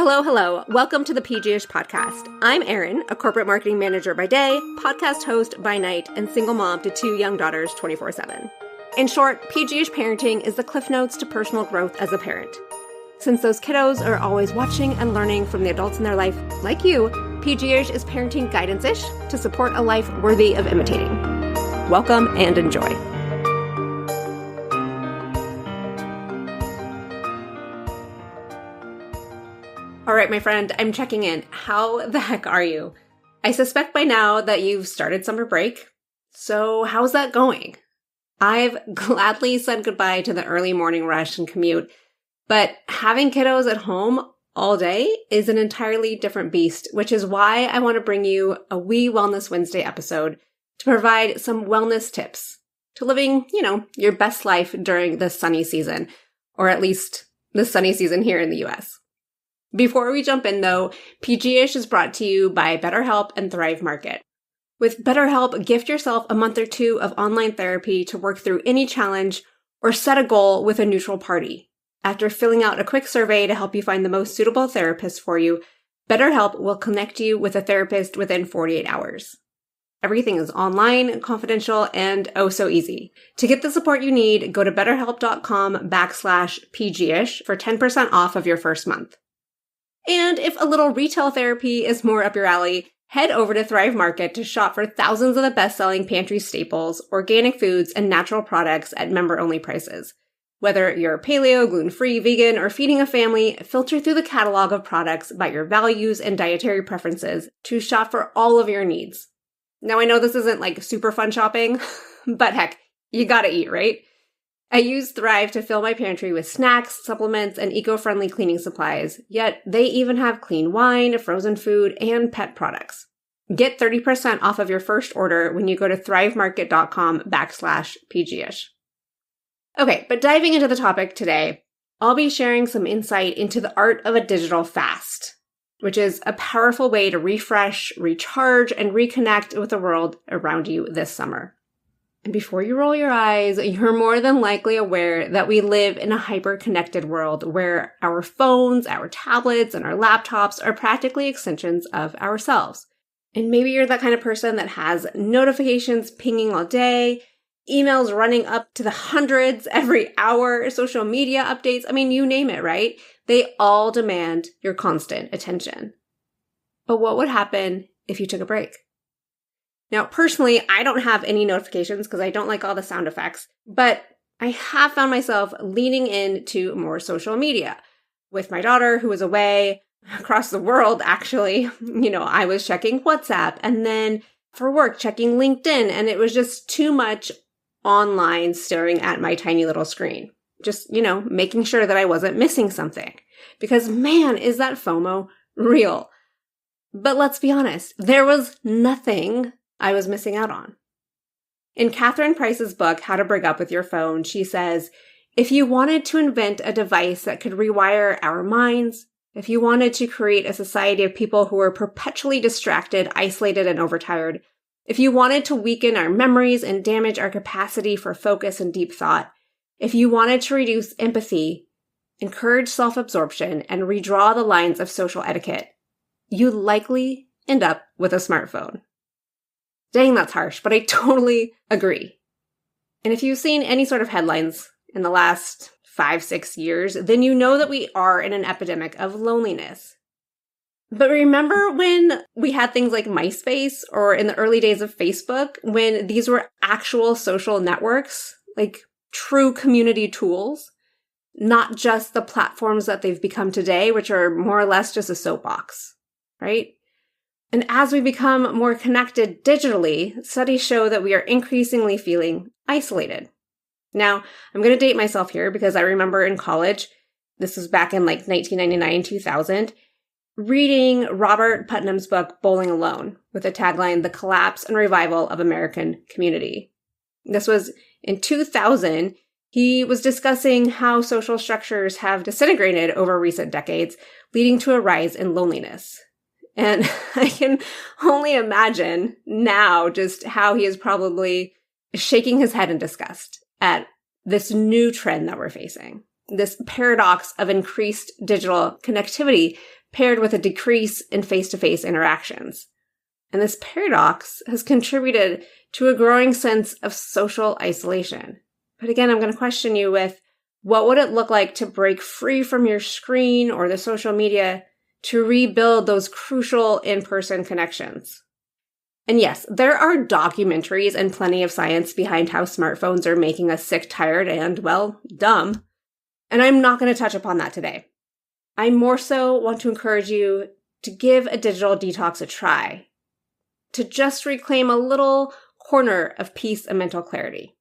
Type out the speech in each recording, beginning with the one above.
Hello. Welcome to the PG-ish podcast. I'm Erin, a corporate marketing manager by day, podcast host by night, and single mom to 2 young daughters 24/7. In short, PG-ish parenting is the cliff notes to personal growth as a parent. Since those kiddos are always watching and learning from the adults in their life, like you, PG-ish is parenting guidance-ish to support a life worthy of imitating. Welcome and enjoy. All right, my friend, I'm checking in. How the heck are you? I suspect by now that you've started summer break. So how's that going? I've gladly said goodbye to the early morning rush and commute, but having kiddos at home all day is an entirely different beast, which is why I want to bring you a Wee Wellness Wednesday episode to provide some wellness tips to living, your best life during the sunny season, or at least the sunny season here in the US. Before we jump in, though, PG-ish is brought to you by BetterHelp and Thrive Market. With BetterHelp, gift yourself a month or 2 of online therapy to work through any challenge or set a goal with a neutral party. After filling out a quick survey to help you find the most suitable therapist for you, BetterHelp will connect you with a therapist within 48 hours. Everything is online, confidential, and oh so easy. To get the support you need, go to betterhelp.com/PG-ish for 10% off of your first month. And if a little retail therapy is more up your alley, head over to Thrive Market to shop for thousands of the best-selling pantry staples, organic foods, and natural products at member-only prices. Whether you're paleo, gluten-free, vegan, or feeding a family, filter through the catalog of products by your values and dietary preferences to shop for all of your needs. Now, I know this isn't like super fun shopping, but heck, you gotta eat, right? I use Thrive to fill my pantry with snacks, supplements, and eco-friendly cleaning supplies, yet they even have clean wine, frozen food, and pet products. Get 30% off of your first order when you go to thrivemarket.com/PG-ish. Okay, but diving into the topic today, I'll be sharing some insight into the art of a digital fast, which is a powerful way to refresh, recharge, and reconnect with the world around you this summer. And before you roll your eyes, you're more than likely aware that we live in a hyper-connected world where our phones, our tablets, and our laptops are practically extensions of ourselves. And maybe you're that kind of person that has notifications pinging all day, emails running up to the hundreds every hour, social media updates. I mean, you name it, right? They all demand your constant attention. But what would happen if you took a break? Now, personally, I don't have any notifications because I don't like all the sound effects, but I have found myself leaning into more social media. With my daughter who was away across the world, actually, I was checking WhatsApp and then for work, checking LinkedIn, and it was just too much online staring at my tiny little screen. Just, making sure that I wasn't missing something. Because man, is that FOMO real. But let's be honest, there was nothing I was missing out on. In Catherine Price's book, How to Break Up with Your Phone, she says, if you wanted to invent a device that could rewire our minds, if you wanted to create a society of people who were perpetually distracted, isolated, and overtired, if you wanted to weaken our memories and damage our capacity for focus and deep thought, if you wanted to reduce empathy, encourage self-absorption, and redraw the lines of social etiquette, you'd likely end up with a smartphone. Dang, that's harsh, but I totally agree. And if you've seen any sort of headlines in the last 5-6 years, then you know that we are in an epidemic of loneliness. But remember when we had things like MySpace or in the early days of Facebook, when these were actual social networks, like true community tools, not just the platforms that they've become today, which are more or less just a soapbox, right? And as we become more connected digitally, studies show that we are increasingly feeling isolated. Now, I'm going to date myself here because I remember in college, this was back in like 1999, 2000, reading Robert Putnam's book, Bowling Alone, with the tagline, The Collapse and Revival of American Community. This was in 2000. He was discussing how social structures have disintegrated over recent decades, leading to a rise in loneliness. And I can only imagine now just how he is probably shaking his head in disgust at this new trend that we're facing, this paradox of increased digital connectivity paired with a decrease in face-to-face interactions. And this paradox has contributed to a growing sense of social isolation. But again, I'm going to question you with, what would it look like to break free from your screen or the social media to rebuild those crucial in-person connections? And yes, there are documentaries and plenty of science behind how smartphones are making us sick, tired, and, well, dumb. And I'm not going to touch upon that today. I more so want to encourage you to give a digital detox a try, to just reclaim a little corner of peace and mental clarity.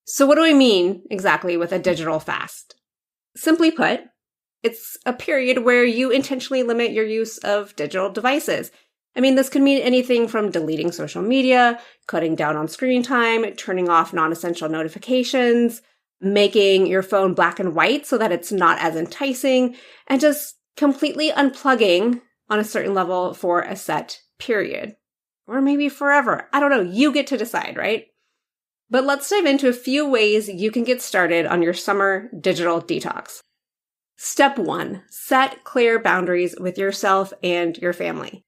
So what do I mean exactly with a digital fast? Simply put, it's a period where you intentionally limit your use of digital devices. I mean, this could mean anything from deleting social media, cutting down on screen time, turning off non-essential notifications, making your phone black and white so that it's not as enticing, and just completely unplugging on a certain level for a set period. Or maybe forever. I don't know. You get to decide, right? But let's dive into a few ways you can get started on your summer digital detox. Step 1, set clear boundaries with yourself and your family.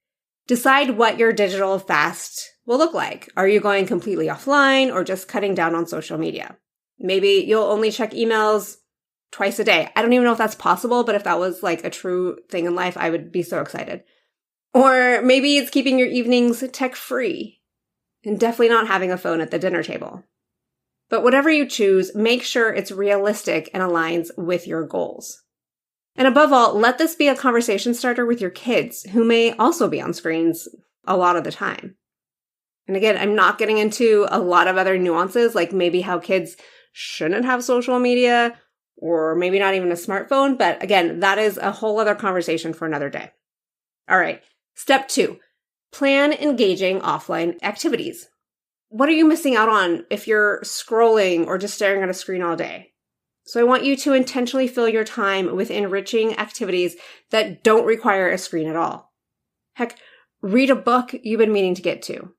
Decide what your digital fast will look like. Are you going completely offline or just cutting down on social media? Maybe you'll only check emails twice a day. I don't even know if that's possible, but if that was like a true thing in life, I would be so excited. Or maybe it's keeping your evenings tech-free and definitely not having a phone at the dinner table. But whatever you choose, make sure it's realistic and aligns with your goals. And above all, let this be a conversation starter with your kids, who may also be on screens a lot of the time. And again, I'm not getting into a lot of other nuances, like maybe how kids shouldn't have social media, or maybe not even a smartphone. But again, that is a whole other conversation for another day. All right. Step 2, plan engaging offline activities. What are you missing out on if you're scrolling or just staring at a screen all day? So I want you to intentionally fill your time with enriching activities that don't require a screen at all. Heck, read a book you've been meaning to get to.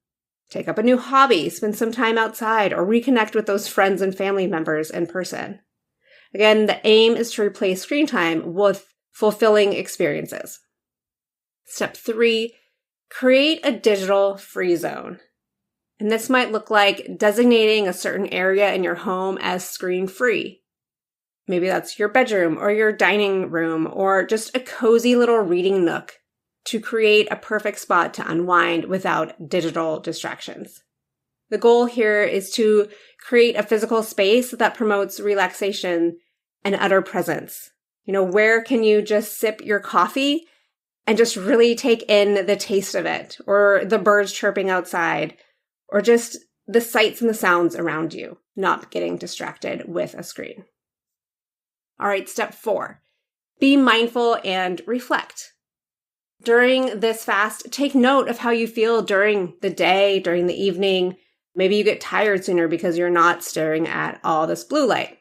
Take up a new hobby, spend some time outside, or reconnect with those friends and family members in person. Again, the aim is to replace screen time with fulfilling experiences. Step 3, create a digital free zone. And this might look like designating a certain area in your home as screen-free. Maybe that's your bedroom or your dining room or just a cozy little reading nook to create a perfect spot to unwind without digital distractions. The goal here is to create a physical space that promotes relaxation and utter presence. Where can you just sip your coffee and just really take in the taste of it, or the birds chirping outside, or just the sights and the sounds around you, not getting distracted with a screen. All right, step 4, be mindful and reflect. During this fast, take note of how you feel during the day, during the evening. Maybe you get tired sooner because you're not staring at all this blue light.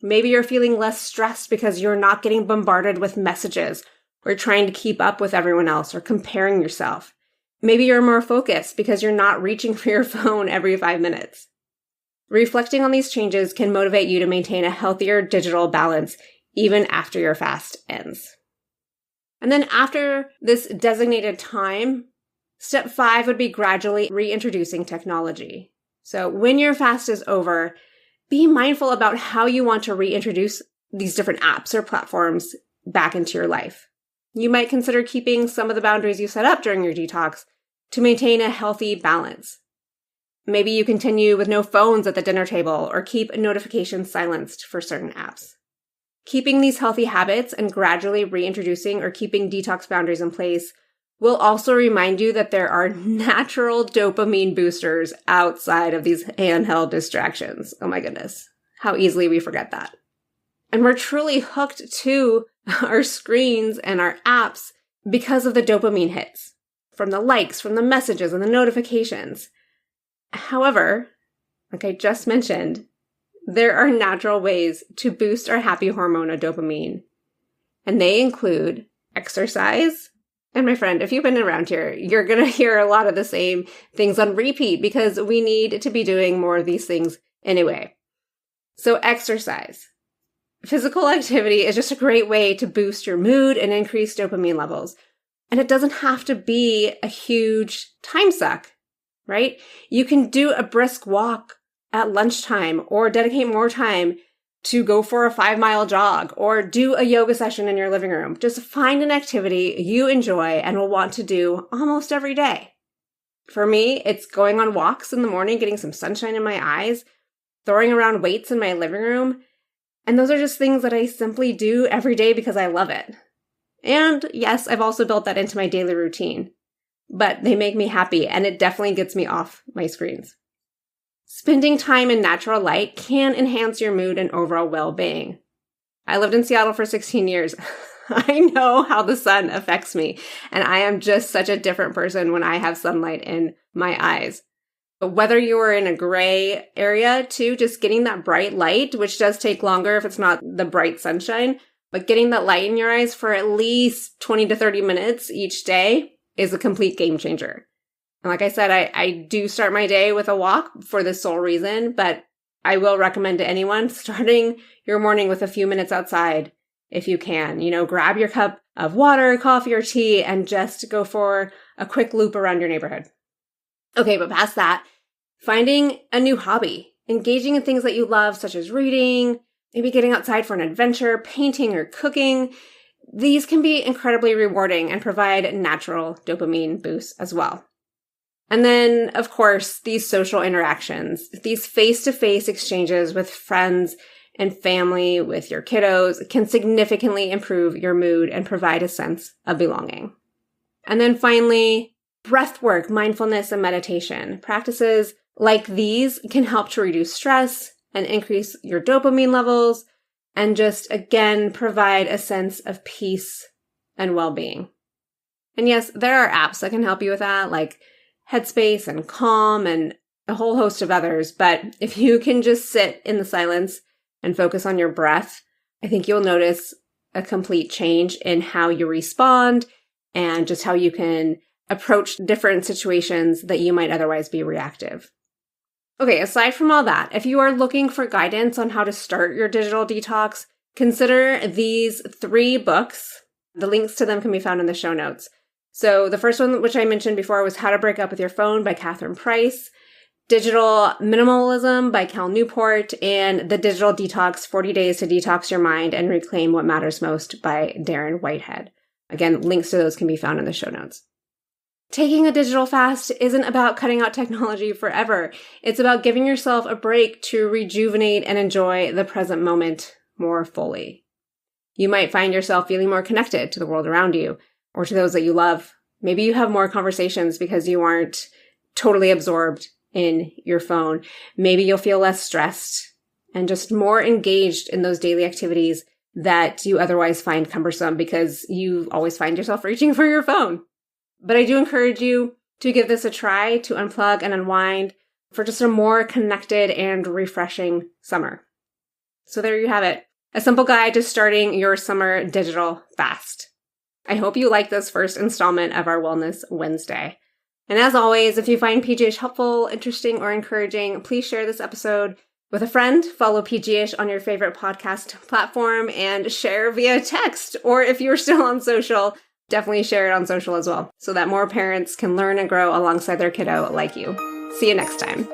Maybe you're feeling less stressed because you're not getting bombarded with messages or trying to keep up with everyone else or comparing yourself. Maybe you're more focused because you're not reaching for your phone every 5 minutes. Reflecting on these changes can motivate you to maintain a healthier digital balance even after your fast ends. And then after this designated time, step 5 would be gradually reintroducing technology. So when your fast is over, be mindful about how you want to reintroduce these different apps or platforms back into your life. You might consider keeping some of the boundaries you set up during your detox to maintain a healthy balance. Maybe you continue with no phones at the dinner table or keep notifications silenced for certain apps. Keeping these healthy habits and gradually reintroducing or keeping detox boundaries in place will also remind you that there are natural dopamine boosters outside of these handheld distractions. Oh my goodness, how easily we forget that. And we're truly hooked to our screens and our apps because of the dopamine hits from the likes, from the messages and the notifications. However, like I just mentioned, there are natural ways to boost our happy hormone of dopamine, and they include exercise. And my friend, if you've been around here, you're going to hear a lot of the same things on repeat because we need to be doing more of these things anyway. So exercise. Physical activity is just a great way to boost your mood and increase dopamine levels. And it doesn't have to be a huge time suck, right? You can do a brisk walk at lunchtime or dedicate more time to go for a 5-mile jog or do a yoga session in your living room. Just find an activity you enjoy and will want to do almost every day. For me, it's going on walks in the morning, getting some sunshine in my eyes, throwing around weights in my living room. And those are just things that I simply do every day because I love it. And yes, I've also built that into my daily routine, but they make me happy and it definitely gets me off my screens. Spending time in natural light can enhance your mood and overall well-being. I lived in Seattle for 16 years. I know how the sun affects me, and I am just such a different person when I have sunlight in my eyes. But whether you are in a gray area too, just getting that bright light, which does take longer if it's not the bright sunshine, but getting that light in your eyes for at least 20 to 30 minutes each day is a complete game changer. And like I said, I do start my day with a walk for this sole reason, but I will recommend to anyone starting your morning with a few minutes outside if you can. Grab your cup of water, coffee, or tea and just go for a quick loop around your neighborhood. Okay, but past that, finding a new hobby, engaging in things that you love, such as reading, maybe getting outside for an adventure, painting, or cooking. These can be incredibly rewarding and provide natural dopamine boosts as well. And then, of course, these social interactions, these face-to-face exchanges with friends and family, with your kiddos, can significantly improve your mood and provide a sense of belonging. And then finally, breath work, mindfulness, and meditation. Practices like these can help to reduce stress and increase your dopamine levels and just, again, provide a sense of peace and well-being. And yes, there are apps that can help you with that, like Headspace and Calm and a whole host of others. But if you can just sit in the silence and focus on your breath, I think you'll notice a complete change in how you respond and just how you can approach different situations that you might otherwise be reactive. Okay, aside from all that, if you are looking for guidance on how to start your digital detox, consider these 3 books. The links to them can be found in the show notes. So the first one, which I mentioned before, was How to Break Up with Your Phone by Catherine Price, Digital Minimalism by Cal Newport, and The Digital Detox, 40 Days to Detox Your Mind and Reclaim What Matters Most by Darren Whitehead. Again, links to those can be found in the show notes. Taking a digital fast isn't about cutting out technology forever. It's about giving yourself a break to rejuvenate and enjoy the present moment more fully. You might find yourself feeling more connected to the world around you or to those that you love. Maybe you have more conversations because you aren't totally absorbed in your phone. Maybe you'll feel less stressed and just more engaged in those daily activities that you otherwise find cumbersome because you always find yourself reaching for your phone. But I do encourage you to give this a try, to unplug and unwind for just a more connected and refreshing summer. So there you have it, a simple guide to starting your summer digital fast. I hope you like this first installment of our Wellness Wednesday. And as always, if you find PGH helpful, interesting, or encouraging, please share this episode with a friend, follow PGH on your favorite podcast platform, and share via text. Or if you're still on social, definitely share it on social as well, so that more parents can learn and grow alongside their kiddo like you. See you next time.